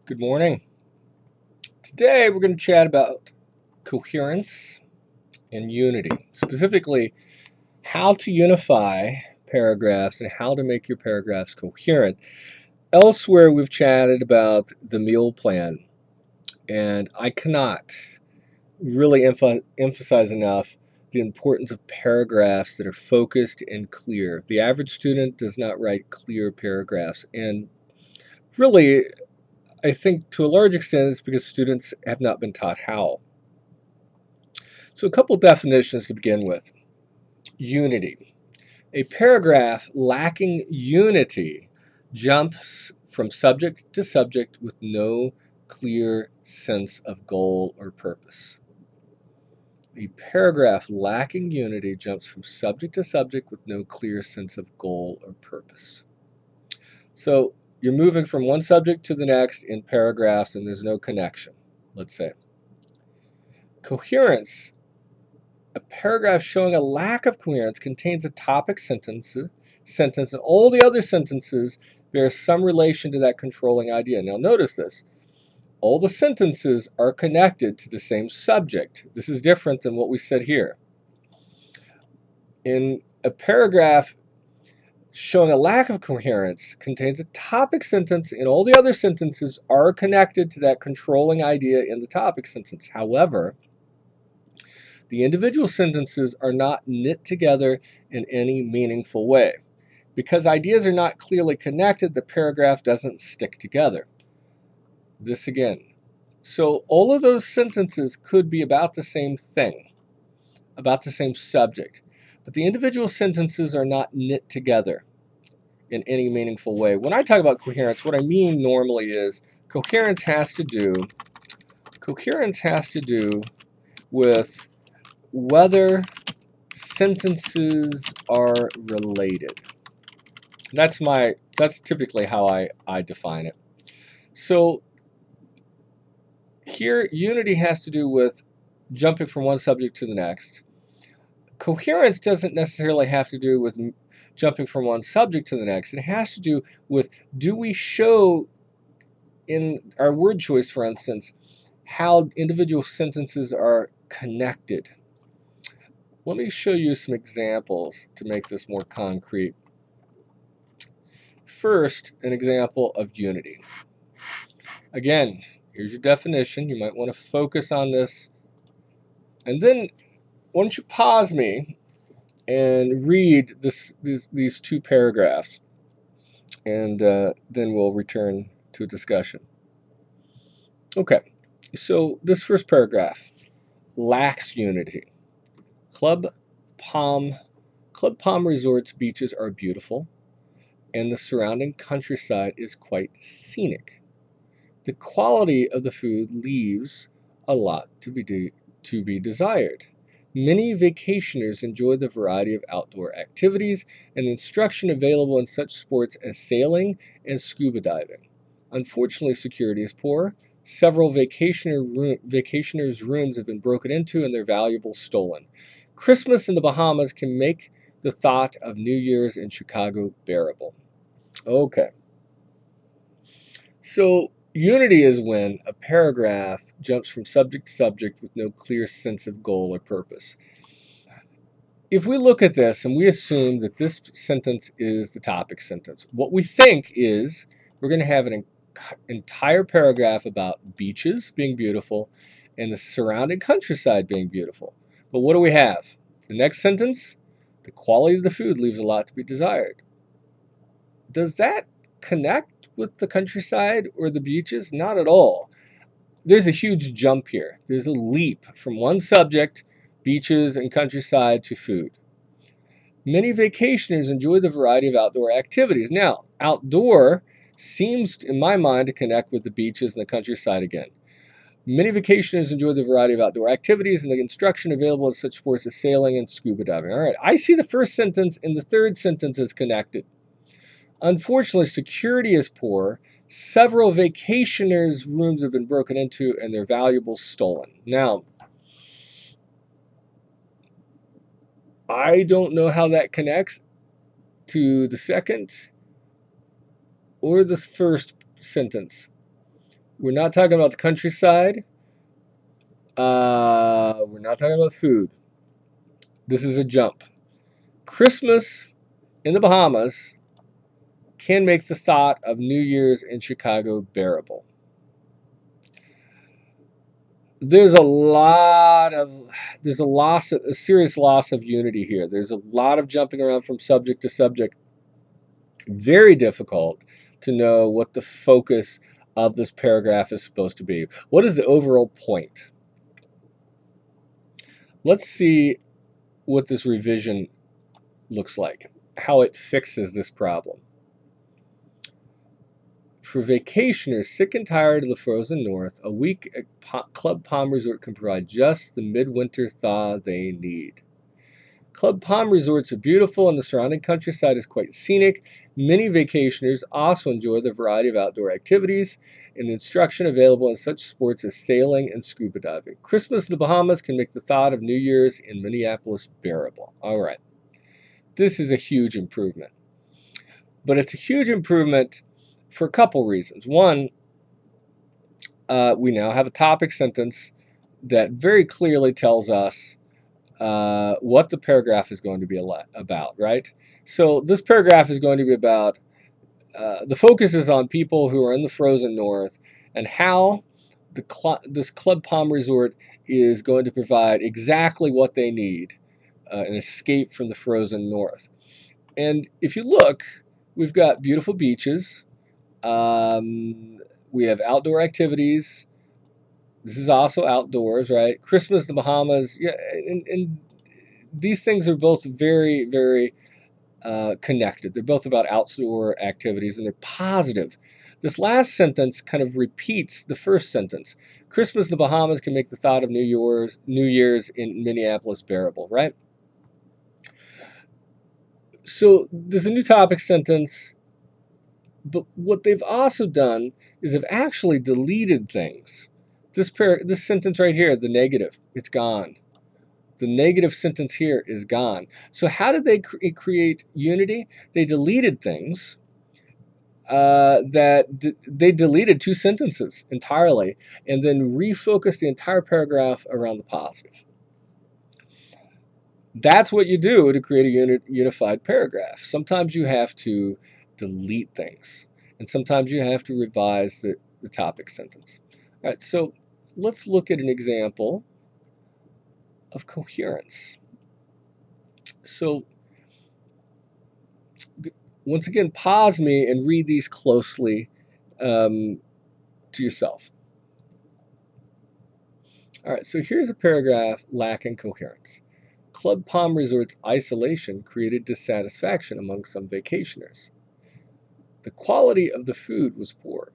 Good morning. Today we're going to chat about coherence and unity, specifically how to unify paragraphs and how to make your paragraphs coherent. Elsewhere, we've chatted about the meal plan, and I cannot really emphasize enough the importance of paragraphs that are focused and clear. The average student does not write clear paragraphs, and really, I think to a large extent it's because students have not been taught how. So, a couple definitions to begin with. Unity. A paragraph lacking unity jumps from subject to subject with no clear sense of goal or purpose. A paragraph lacking unity jumps from subject to subject with no clear sense of goal or purpose. So, you're moving from one subject to the next in paragraphs and there's no connection, let's say. Coherence. A paragraph showing a lack of coherence contains a topic sentence, and all the other sentences bear some relation to that controlling idea. Now notice this. All the sentences are connected to the same subject. This is different than what we said here. In a paragraph showing a lack of coherence contains a topic sentence, and all the other sentences are connected to that controlling idea in the topic sentence. However, the individual sentences are not knit together in any meaningful way. Because ideas are not clearly connected, the paragraph doesn't stick together. This again. So all of those sentences could be about the same thing, about the same subject, but the individual sentences are not knit together in any meaningful way. When I talk about coherence, what I mean normally is coherence has to do with whether sentences are related. That's typically how I define it. So here unity has to do with jumping from one subject to the next. Coherence doesn't necessarily have to do with jumping from one subject to the next. It has to do with, do we show in our word choice, for instance, how individual sentences are connected. Let me show you some examples to make this more concrete. First, an example of unity. Again, here's your definition. You might want to focus on this. And then, why don't you pause me and read these two paragraphs, and then we'll return to a discussion. Okay, so this first paragraph lacks unity. Club Palm Club Palm Resort's beaches are beautiful, and the surrounding countryside is quite scenic. The quality of the food leaves a lot to be desired. Many vacationers enjoy the variety of outdoor activities and the instruction available in such sports as sailing and scuba diving. Unfortunately, security is poor. Several vacationers' rooms have been broken into and their valuables stolen. Christmas in the Bahamas can make the thought of New Year's in Chicago bearable. Okay. So, unity is when a paragraph jumps from subject to subject with no clear sense of goal or purpose. If we look at this and we assume that this sentence is the topic sentence, what we think is we're going to have an entire paragraph about beaches being beautiful and the surrounding countryside being beautiful. But what do we have? The next sentence, the quality of the food leaves a lot to be desired. Does that connect with the countryside or the beaches? Not at all. There's a huge jump here. There's a leap from one subject, beaches and countryside, to food. Many vacationers enjoy the variety of outdoor activities. Now, outdoor seems, in my mind, to connect with the beaches and the countryside again. Many vacationers enjoy the variety of outdoor activities and the instruction available in such sports as sailing and scuba diving. All right, I see the first sentence and the third sentence as connected. Unfortunately, security is poor. Several vacationers' rooms have been broken into and their valuables stolen. Now, I don't know how that connects to the second or the first sentence. We're not talking about the countryside. We're not talking about food. This is a jump. Christmas in the Bahamas can make the thought of New Year's in Chicago bearable. There's a lot of a serious loss of unity here. There's a lot of jumping around from subject to subject. Very difficult to know what the focus of this paragraph is supposed to be. What is the overall point? Let's see what this revision looks like, how it fixes this problem. For vacationers sick and tired of the frozen north, a week at Club Palm Resort can provide just the midwinter thaw they need. Club Palm resorts are beautiful and the surrounding countryside is quite scenic. Many vacationers also enjoy the variety of outdoor activities and instruction available in such sports as sailing and scuba diving. Christmas in the Bahamas can make the thought of New Year's in Minneapolis bearable. All right, this is a huge improvement. But it's a huge improvement for a couple reasons. One, we now have a topic sentence that very clearly tells us what the paragraph is going to be about, right? So this paragraph is going to be about, the focus is on people who are in the frozen north and how this Club Palm Resort is going to provide exactly what they need, an escape from the frozen north. And if you look, we've got beautiful beaches. We have outdoor activities. This is also outdoors, right? Christmas in the Bahamas, yeah, and these things are both very, very connected. They're both about outdoor activities, and they're positive. This last sentence kind of repeats the first sentence. Christmas in the Bahamas can make the thought of New Year's in Minneapolis bearable, right? So there's a new topic sentence, but what they've also done is they've actually deleted things. This sentence right here, the negative, it's gone. The negative sentence here is gone. So how did they create unity? They deleted things. They deleted two sentences entirely and then refocused the entire paragraph around the positive. That's what you do to create a unified paragraph. Sometimes you have to delete things, and sometimes you have to revise the topic sentence. All right, so let's look at an example of coherence. So once again, pause me and read these closely to yourself. All right, so here's a paragraph lacking coherence. Club Palm Resort's isolation created dissatisfaction among some vacationers. The quality of the food was poor.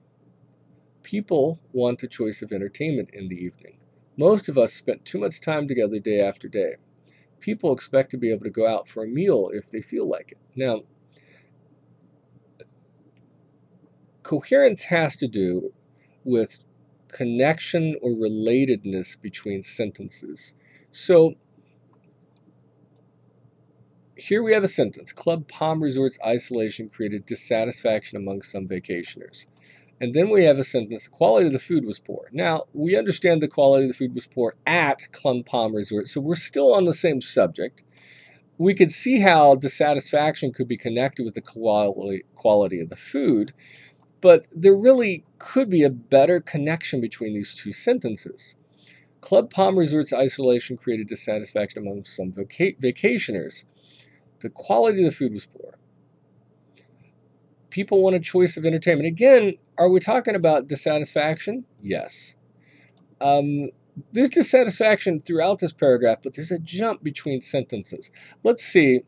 People want a choice of entertainment in the evening. Most of us spent too much time together day after day. People expect to be able to go out for a meal if they feel like it. Now, coherence has to do with connection or relatedness between sentences. So here we have a sentence. Club Palm Resort's isolation created dissatisfaction among some vacationers. And then we have a sentence, the quality of the food was poor. Now, we understand the quality of the food was poor at Club Palm Resort, so we're still on the same subject. We could see how dissatisfaction could be connected with the quality of the food, but there really could be a better connection between these two sentences. Club Palm Resort's isolation created dissatisfaction among some vacationers. The quality of the food was poor. People want a choice of entertainment. Again, are we talking about dissatisfaction? Yes. There's dissatisfaction throughout this paragraph, but there's a jump between sentences. Let's see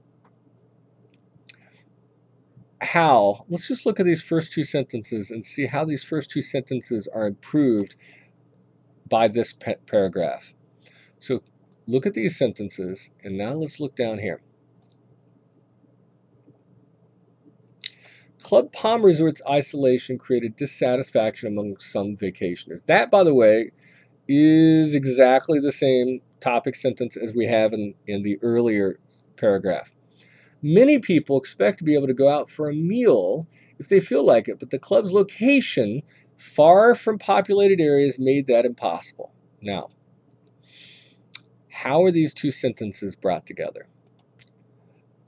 how. Let's just look at these first two sentences and see how these first two sentences are improved by this paragraph. So look at these sentences, and now let's look down here. Club Palm Resort's isolation created dissatisfaction among some vacationers. That, by the way, is exactly the same topic sentence as we have in the earlier paragraph. Many people expect to be able to go out for a meal if they feel like it, but the club's location Far from populated areas made that impossible. Now, how are these two sentences brought together?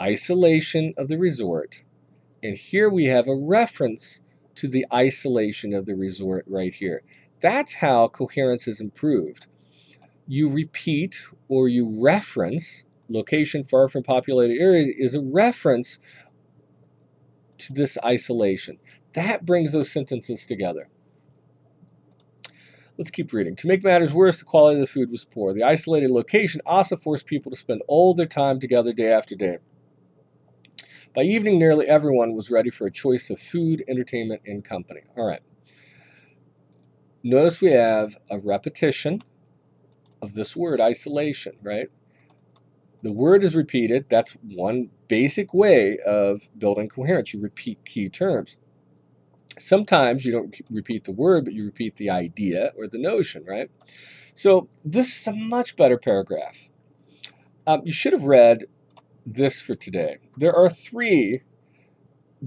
Isolation of the resort, and here we have a reference to the isolation of the resort right here. That's how coherence is improved. You repeat or you reference, location far from populated areas is a reference to this isolation. That brings those sentences together. Let's keep reading. To make matters worse, the quality of the food was poor. The isolated location also forced people to spend all their time together day after day. By evening, nearly everyone was ready for a choice of food, entertainment, and company. All right. Notice we have a repetition of this word, isolation, right? The word is repeated. That's one basic way of building coherence. You repeat key terms. Sometimes you don't repeat the word, but you repeat the idea or the notion, right? So this is a much better paragraph. You should have read this for today. There are three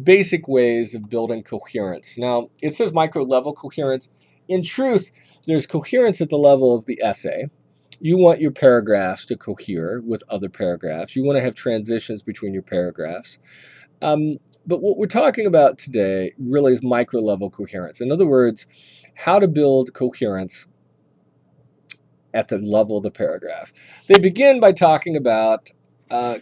basic ways of building coherence. Now, it says micro-level coherence. In truth, there's coherence at the level of the essay. You want your paragraphs to cohere with other paragraphs. You want to have transitions between your paragraphs. But what we're talking about today really is micro-level coherence. In other words, how to build coherence at the level of the paragraph. They begin by talking about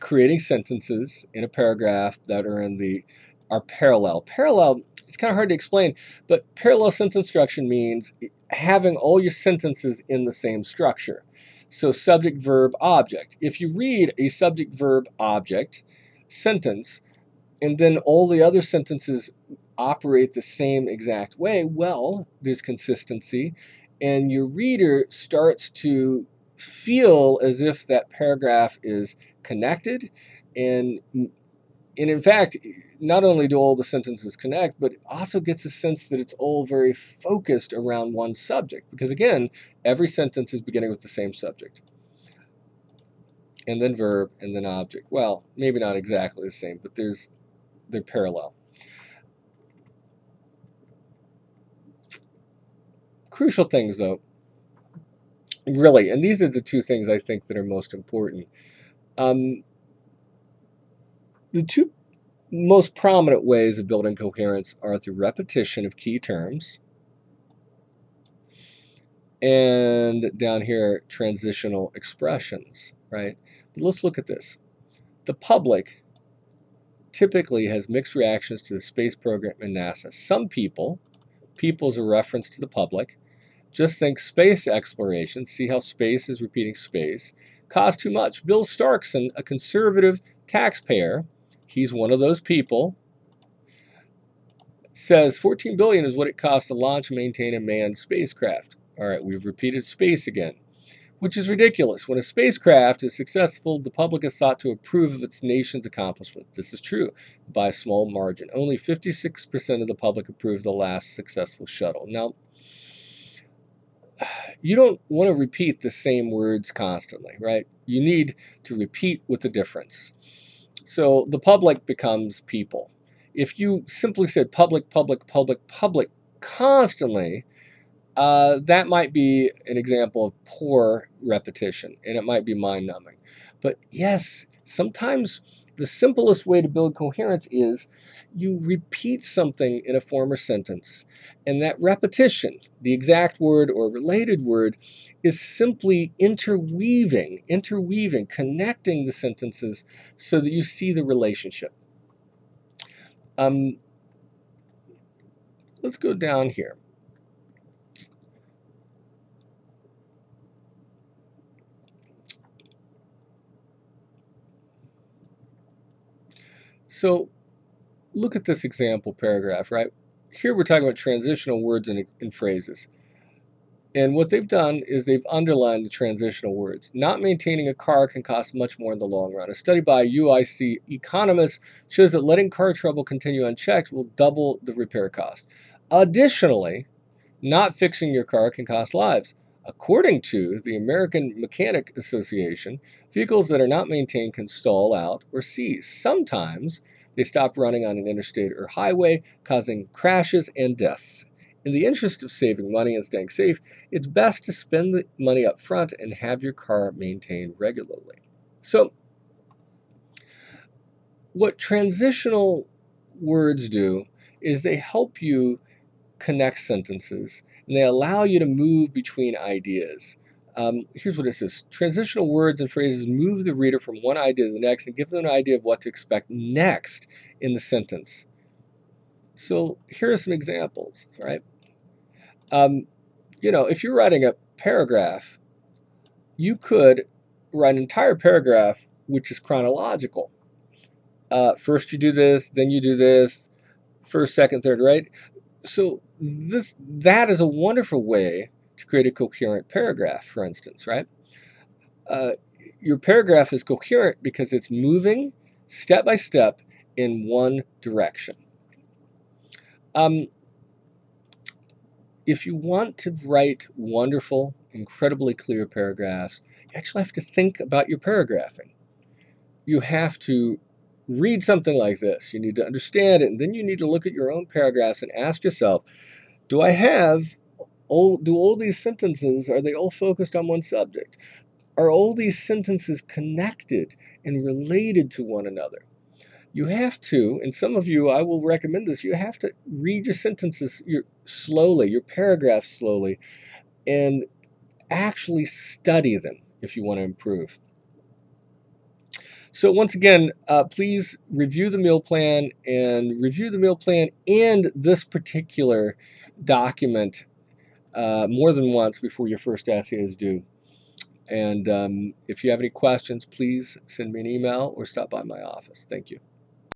creating sentences in a paragraph that are parallel. Parallel, it's kind of hard to explain, but parallel sentence structure means having all your sentences in the same structure. So subject, verb, object. If you read a subject, verb, object sentence, and then all the other sentences operate the same exact way, well, there's consistency, and your reader starts to feel as if that paragraph is connected, and in fact, not only do all the sentences connect, but it also gets a sense that it's all very focused around one subject, because again, every sentence is beginning with the same subject, and then verb, and then object. Well, maybe not exactly the same, but they're parallel. Crucial things, though, really, and these are the two things I think that are most important. The two most prominent ways of building coherence are through repetition of key terms, and down here, transitional expressions, right? But let's look at this. The public typically has mixed reactions to the space program and NASA. Some people is a reference to the public, just think space exploration, see how space is repeating space, cost too much. Bill Starkson, a conservative taxpayer, he's one of those people, says 14 billion is what it costs to launch and maintain a manned spacecraft. All right, we've repeated space again, which is ridiculous. When a spacecraft is successful, the public is thought to approve of its nation's accomplishment. This is true by a small margin. Only 56% of the public approved the last successful shuttle. Now, you don't want to repeat the same words constantly, right? You need to repeat with a difference. So the public becomes people. If you simply said public, public, public, public constantly, that might be an example of poor repetition, and it might be mind-numbing. But yes, sometimes the simplest way to build coherence is you repeat something in a former sentence, and that repetition, the exact word or related word, is simply interweaving, connecting the sentences so that you see the relationship. Let's go down here. So look at this example paragraph, right? Here we're talking about transitional words and phrases. And what they've done is they've underlined the transitional words. Not maintaining a car can cost much more in the long run. A study by UIC economists shows that letting car trouble continue unchecked will double the repair cost. Additionally, not fixing your car can cost lives. According to the American Mechanic Association, vehicles that are not maintained can stall out or seize. Sometimes they stop running on an interstate or highway, causing crashes and deaths. In the interest of saving money and staying safe, it's best to spend the money up front and have your car maintained regularly. So, what transitional words do is they help you connect sentences and they allow you to move between ideas. Here's what it says. Transitional words and phrases move the reader from one idea to the next and give them an idea of what to expect next in the sentence. So here are some examples, right? If you're writing a paragraph, you could write an entire paragraph which is chronological. First you do this, then you do this, first, second, third, right? So that is a wonderful way to create a coherent paragraph, for instance, right? Uh, your paragraph is coherent because it's moving step by step in one direction. If you want to write wonderful, incredibly clear paragraphs, you actually have to think about your paragraphing. You have to read something like this. You need to understand it, and then you need to look at your own paragraphs and ask yourself, do all these sentences, are they all focused on one subject? Are all these sentences connected and related to one another? You have to, and some of you, I will recommend this, you have to read your sentences slowly, your paragraphs slowly, and actually study them if you want to improve. So once again, please review the meal plan and this particular document more than once before your first essay is due. And if you have any questions, please send me an email or stop by my office. Thank you.